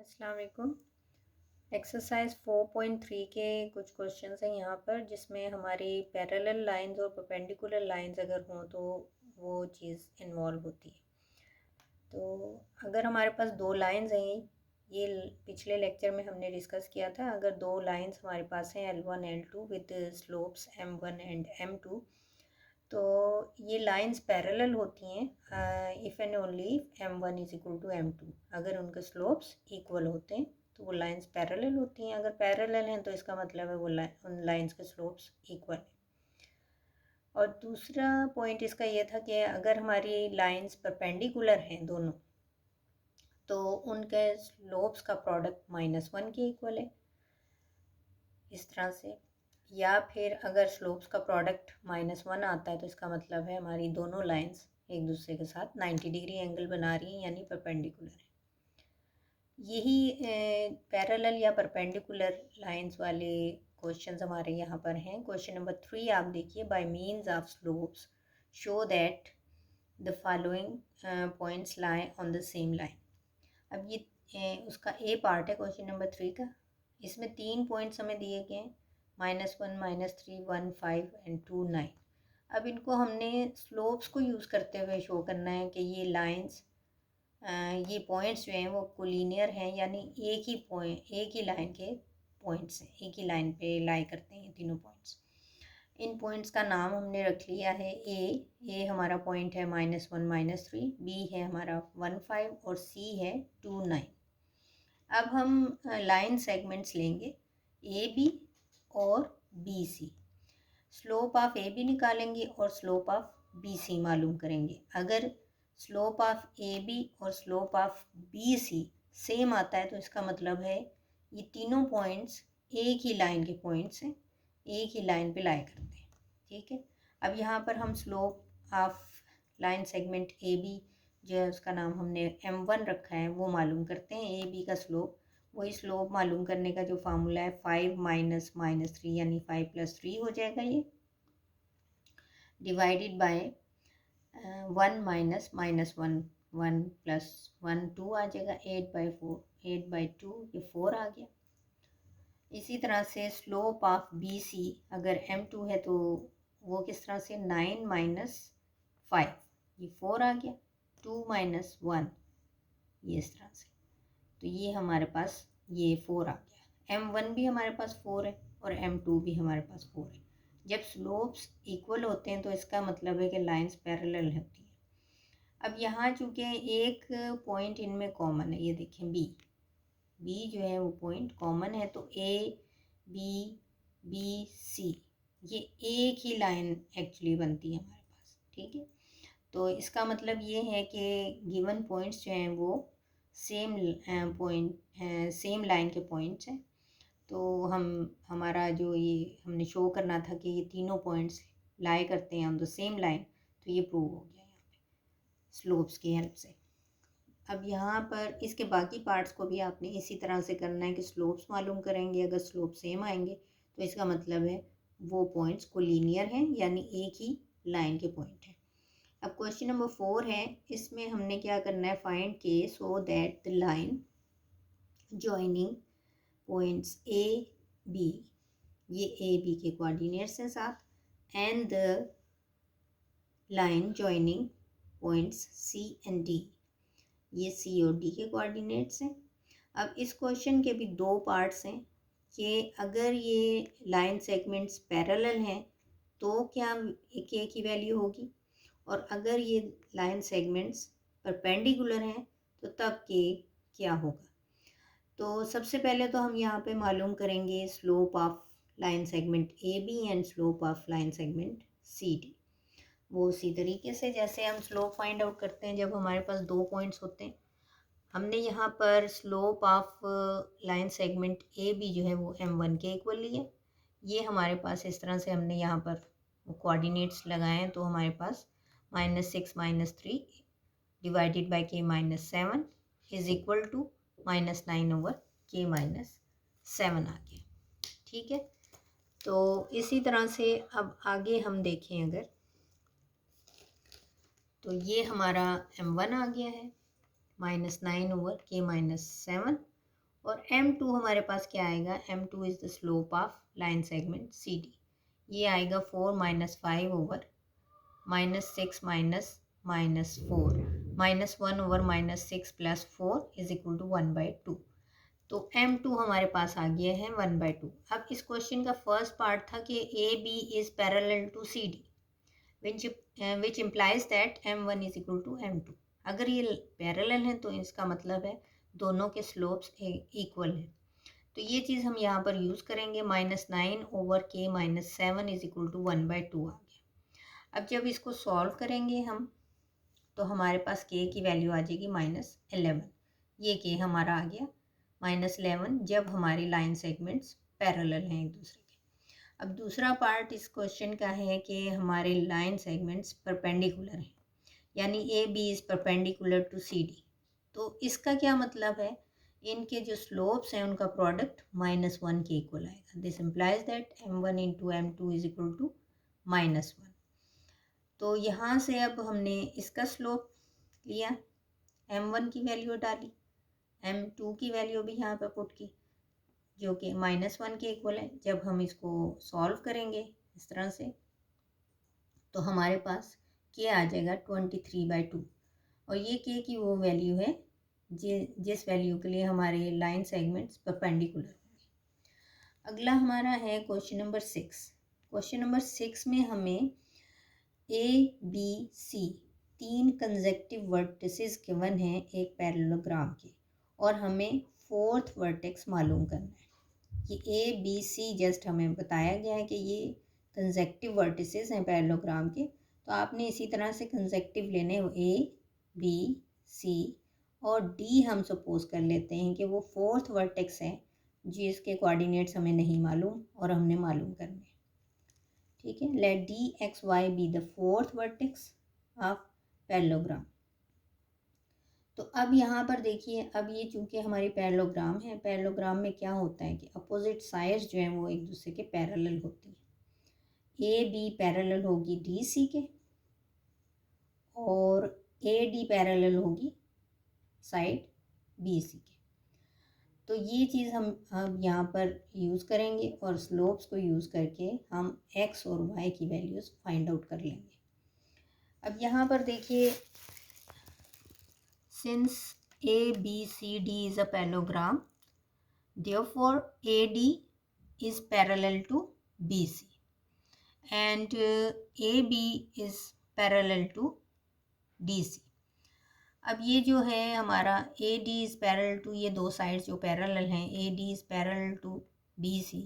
अस्सलाम वालेकुम। एक्सरसाइज 4.3 के कुछ क्वेश्चंस हैं यहाँ पर, जिसमें हमारी पैरेलल लाइंस और परपेंडिकुलर लाइंस अगर हों तो वो चीज़ इन्वॉल्व होती है। तो अगर हमारे पास दो लाइंस हैं, ये पिछले लेक्चर में हमने डिस्कस किया था। अगर दो लाइंस हमारे पास हैं L1 L2 with slopes M1 and M2, तो ये लाइंस पैरेलल होती हैं if and only M1 is equal to M2। अगर उनके स्लोप्स इक्वल होते हैं तो वो लाइंस पैरेलल होती हैं। अगर पैरेलल हैं तो इसका मतलब है वो उन लाइंस के स्लोप्स इक्वल हैं। और दूसरा पॉइंट इसका ये था कि अगर हमारी लाइंस परपेंडिकुलर हैं दोनों, तो उनके स्लोप्स का प्रोडक्ट -1 के इक्वल है, इस तरह से। या फिर अगर स्लोप्स का प्रोडक्ट -1 आता है तो इसका मतलब है हमारी दोनों लाइंस एक दूसरे के साथ 90 डिग्री एंगल बना रही हैं, यानी परपेंडिकुलर है। यही पैरेलल या परपेंडिकुलर लाइंस वाले क्वेश्चंस हमारे यहाँ पर हैं। क्वेश्चन नंबर 3 आप देखिए, bye means of slopes show that the following points lie on the same line. अब ये उसका ए पार्ट है क्वेश्चन नंबर 3 का। इसमें 3 पॉइंट्स हमें दिए गए हैं, -1, -3, 1, 5 एंड 2, 9। अब इनको हमने स्लोप्स को यूज़ करते हुए शो करना है कि ये लाइंस, ये पॉइंट्स जो हैं वो कोलिनियर हैं, यानी एक ही लाइन के पॉइंट्स हैं, एक ही लाइन पे लाई करते हैं ये तीनों पॉइंट्स। इन पॉइंट्स का नाम हमने रख लिया है ए हमारा पॉइंट है -1, -3, बी है हमारा 1, 5 और सी है 2, 9। अब हम लाइन सेगमेंट्स लेंगे ए बी और B C. Slope of A B निकालेंगे और स्लोप ऑफ बी सी मालूम करेंगे। अगर स्लोप ऑफ ए बी और slope of B C same आता है तो इसका मतलब है ये तीनों पॉइंट्स एक ही लाइन के पॉइंट्स हैं, एक ही लाइन पे लाई करते हैं। ठीक है, अब यहाँ पर हम slope of line segment A B जो है उसका नाम हमने M1 रखा है, वो मालूम करते हैं। ए बी का स्लोप, वही स्लोप मालूम करने का जो फार्मूला है 5 - -3 यानी 5 + 3 हो जाएगा ये, डिवाइडेड बाय 1 - -1, 1 + 1 2 आ जाएगा, 8/4, 8/2 ये 4 आ गया। इसी तरह से स्लोप ऑफ बी सी अगर M2 है तो वो किस तरह से 9 - 5 ये 4 आ गया, 2 - 1 ये इस तरह से, तो ये हमारे पास ये 4 आ गया। M1 भी हमारे पास 4 है और M2 भी हमारे पास 4 है। जब स्लोप्स इक्वल होते हैं तो इसका मतलब है कि लाइंस पैरेलल होती हैं। अब यहाँ चूँकि एक पॉइंट इनमें कॉमन है, ये देखें बी जो है वो पॉइंट कॉमन है, तो ए बी सी ये एक ही लाइन एक्चुअली बनती है हमारे पास। ठीक है, तो इसका मतलब ये है कि गिवन पॉइंट्स जो हैं वो सेम सेम लाइन के पॉइंट्स हैं। तो हमारा जो ये हमने शो करना था कि ये तीनों पॉइंट्स लाई करते हैं ऑन द सेम लाइन, तो ये प्रूव हो गया यहाँ पे स्लोप्स की हेल्प से। अब यहाँ पर इसके बाकी पार्ट्स को भी आपने इसी तरह से करना है कि स्लोप्स मालूम करेंगे। अगर स्लोप सेम आएंगे तो इसका मतलब है वो पॉइंट्स कोलिनियर हैं, यानी एक ही लाइन के पॉइंट हैं। अब क्वेश्चन नंबर 4 है, इसमें हमने क्या करना है, find k so that the line joining points A B, ये ए बी के कोऑर्डिनेट्स हैं साथ, and the line joining points C and D, ये सी और डी के कोऑर्डिनेट्स हैं। अब इस क्वेश्चन के भी दो पार्ट्स हैं कि अगर ये लाइन सेगमेंट्स पैरेलल हैं तो क्या के की वैल्यू होगी, और अगर ये लाइन सेगमेंट्स परपेंडिकुलर हैं तो तब के क्या होगा। तो सबसे पहले तो हम यहाँ पे मालूम करेंगे slope of line segment A B and slope of line segment C D. वो उसी तरीके से जैसे हम स्लोप फाइंड आउट करते हैं जब हमारे पास दो पॉइंट्स होते हैं। हमने यहाँ पर slope of line segment A B जो है वो M1 के इक्वल लिया। ये हमारे पास इस तरह से हमने यहाँ पर कोऑर्डिनेट्स लगाए हैं, तो हमारे पास -6 - 3 divided by k - 7 is equal to -9/k - 7 आ गया। ठीक है, तो इसी तरह से अब आगे हम देखें अगर, तो ये हमारा M1 आ गया है -9/k - 7, और m2 हमारे पास क्या आएगा, m2 is the slope of line segment CD। ये आएगा 4 minus 5 over -6 minus 4, -1 over -6 plus 4 is equal to 1/2। तो m2 हमारे पास आ गया है 1/2। अब इस क्वेश्चन का फर्स्ट पार्ट था कि AB is parallel to CD, which implies that m1 is equal to m2। अगर ये पैरेलल हैं तो इसका मतलब है दोनों के स्लोप्स इक्वल हैं। तो ये चीज़ हम यहाँ पर यूज़ करेंगे। -9 over k -7 is equal to 1/2 आ गया। अब जब इसको सॉल्व करेंगे हम तो हमारे पास k की वैल्यू आ जाएगी -11। ये k हमारा आ गया -11 जब हमारी लाइन सेगमेंट्स पैरेलल हैं एक दूसरे के। अब दूसरा पार्ट इस क्वेश्चन का है कि हमारे लाइन सेगमेंट्स परपेंडिकुलर हैं, यानी A B is perpendicular to C D. तो इसका क्या मतलब है, इनके जो स्लोप्स हैं उनका प्रोडक्ट -1 के इक्वल आएगा। This implies that m1 into m2 is equal to -1। तो यहाँ से अब हमने इसका स्लोप लिया, m1 की वैल्यू डाली, m2 की वैल्यू भी यहाँ पर पुट की, जो कि -1 के इक्वल है। जब हम इसको सॉल्व करेंगे इस तरह से तो हमारे पास k आ जाएगा 23/2। और ये k की वो वैल्यू है जिस वैल्यू के लिए हमारे लाइन सेगमेंट्स परपेंडिकुलर होंगे। अगला हमारा है क्वेश्चन नंबर 6। क्वेश्चन नंबर 6 में हमें A B C 3 consecutive vertices given हैं एक पैरेललोग्राम के, और हमें 4th वर्टेक्स मालूम करना है। ये ए बी सी जस्ट हमें बताया गया है कि ये कंसेक्टिव वर्टिसेस हैं पैरेललोग्राम के, तो आपने इसी तरह से कंसेक्टिव लेने ए बी सी और डी हम सपोज कर लेते हैं कि वो 4th वर्टेक्स है जिसके कोऑर्डिनेट्स हमें नहीं मालूम और हमने मालूम करने हैं। ठीक है, let D X Y be the 4th vertex of parallelogram. तो अब यहाँ पर देखिए, अब ये चूंकि हमारी पैरेललोग्राम है, पैरेललोग्राम में क्या होता है कि अपोजिट साइड्स जो हैं वो एक दूसरे के पैरेलल होती हैं। ए बी पैरेलल होगी डी सी के और ए डी पैरेलल होगी साइड बी सी के। तो ये चीज़ हम यहाँ पर यूज़ करेंगे और स्लोप्स को यूज़ करके हम x और y की वैल्यूज़ फाइंड आउट कर लेंगे। अब यहाँ पर देखिए, since A B C D is a parallelogram, therefore AD is parallel to BC and AB is parallel to DC। अब ये जो है हमारा AD इज़ पैरेलल टू, ये दो साइड्स जो पैरेलल हैं, AD is parallel to BC,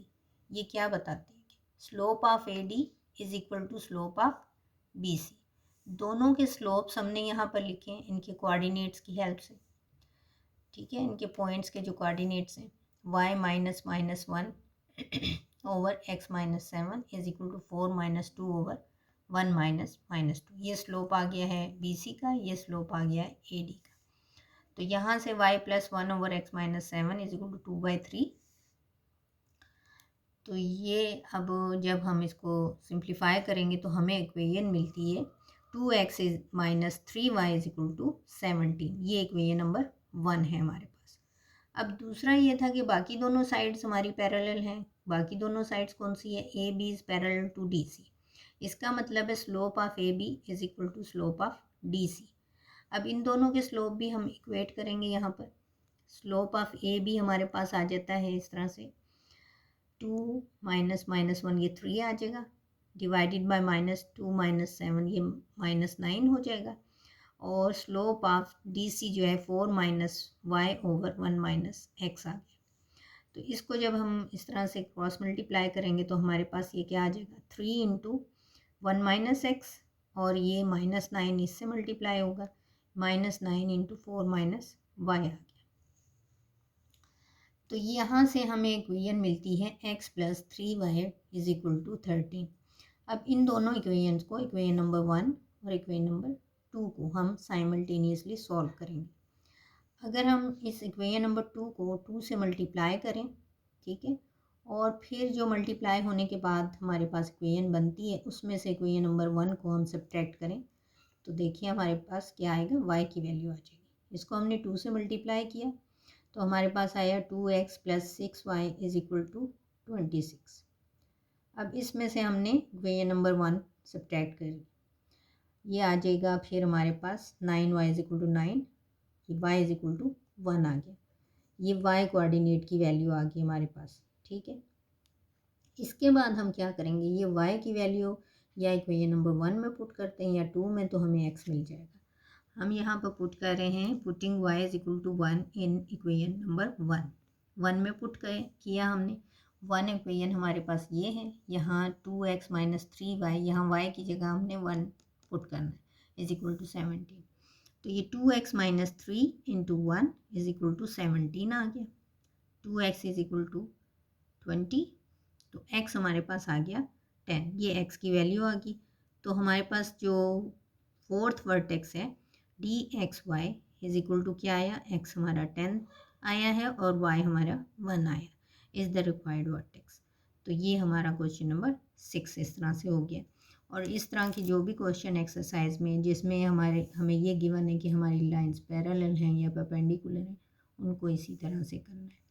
ये क्या बताते हैं कि slope of AD is equal to slope of BC। दोनों के स्लोप्स हमने यहाँ पर लिखे हैं इनके कोऑर्डिनेट्स की हेल्प से। ठीक है, इनके पॉइंट्स के जो कोऑर्डिनेट्स हैं y -1 over x -7 is equal to 4 - 2 over 1 - -2। ये स्लोप आ गया है BC का, ये स्लोप आ गया है AD का। तो यहाँ से y +1 over x -7 is equal to 2/3। तो ये अब जब हम इसको सिंप्लीफाई करेंगे तो हमें इक्वेशन मिलती है 2x - 3y is equal to 17। ये इक्वेशन नंबर 1 है हमारे पास। अब दूसरा ये था कि बाकी दोनों साइड्स हमारी पैरेलल हैं। बाकी दोनों साइड्स कौन सी है, A B is parallel to D C. इसका मतलब है slope of A B is equal to slope of D C. अब इन दोनों के स्लोप भी हम इक्वेट करेंगे। यहाँ पर स्लोप ऑफ ए बी हमारे पास आ जाता है इस तरह से 2 - -1 ये 3 आ जाएगा, डिवाइडेड बाय -2 - 7 ये -9 हो जाएगा, और स्लोप ऑफ डी सी जो है 4 - y ओवर 1 - x आ गया। तो इसको जब हम इस तरह से क्रॉस मल्टीप्लाई करेंगे तो हमारे पास ये क्या आ जाएगा 3 इंटू 1 - x, और ये -9 इससे मल्टीप्लाई होगा, -9 इंटू 4 - y आ गया। तो यहाँ से हमें इक्वेशन मिलती है x + 3y is equal to 13। अब इन दोनों इक्वेशंस को, इक्वेशन नंबर 1 और इक्वेशन नंबर 2 को हम साइमल्टेनियसली सॉल्व करेंगे। अगर हम इस इक्वेशन नंबर 2 को 2 से मल्टीप्लाई करें, ठीक है, और फिर जो मल्टीप्लाई होने के बाद हमारे पास इक्वेशन बनती है उसमें से इक्वेशन नंबर 1 को हम सब्ट्रैक्ट करें, तो देखिए हमारे पास क्या आएगा, y की वैल्यू आ जाएगी। इसको हमने 2 से मल्टीप्लाई किया तो हमारे पास आया 2x + 6y = 26। अब इसमें से हमने इक्वेशन नंबर 1 सब्ट्रैक्ट करी, ये आ जाएगा फिर हमारे पास 9y = 9, ये y = 1 आ गया। ये y कोऑर्डिनेट की वैल्यू आ गई हमारे पास, ठीक है। इसके बाद हम क्या करेंगे, ये y की वैल्यू या इक्वेशन नंबर 1 में पुट करते हैं या 2 में, तो हमें x मिल जाएगा। हम यहाँ पर पुट कर रहे हैं putting y = 1 in equation number 1 में पुट किया हमने। 1 इक्वेशन हमारे पास ये है, यहाँ 2x - 3y, यहाँ y की जगह हमने 1 पुट करना है = 17। तो ये 2x - 3 × 1 = 17 आ गया। 2x = 20, तो x हमारे पास आ गया 10, ये x की वैल्यू आ गई। तो हमारे पास जो फोर्थ वर्टेक्स है dxy = क्या आया, x हमारा 10 आया है और y हमारा 1 आया, इज़ द रिक्वायर्ड वर्टेक्स। तो ये हमारा क्वेश्चन नंबर 6 इस तरह से हो गया। और इस तरह की जो भी क्वेश्चन एक्सरसाइज में जिसमें हमें ये गिवन है कि हमारी लाइंस पैरेलल हैं या परपेंडिकुलर हैं, उनको इसी तरह से करना है।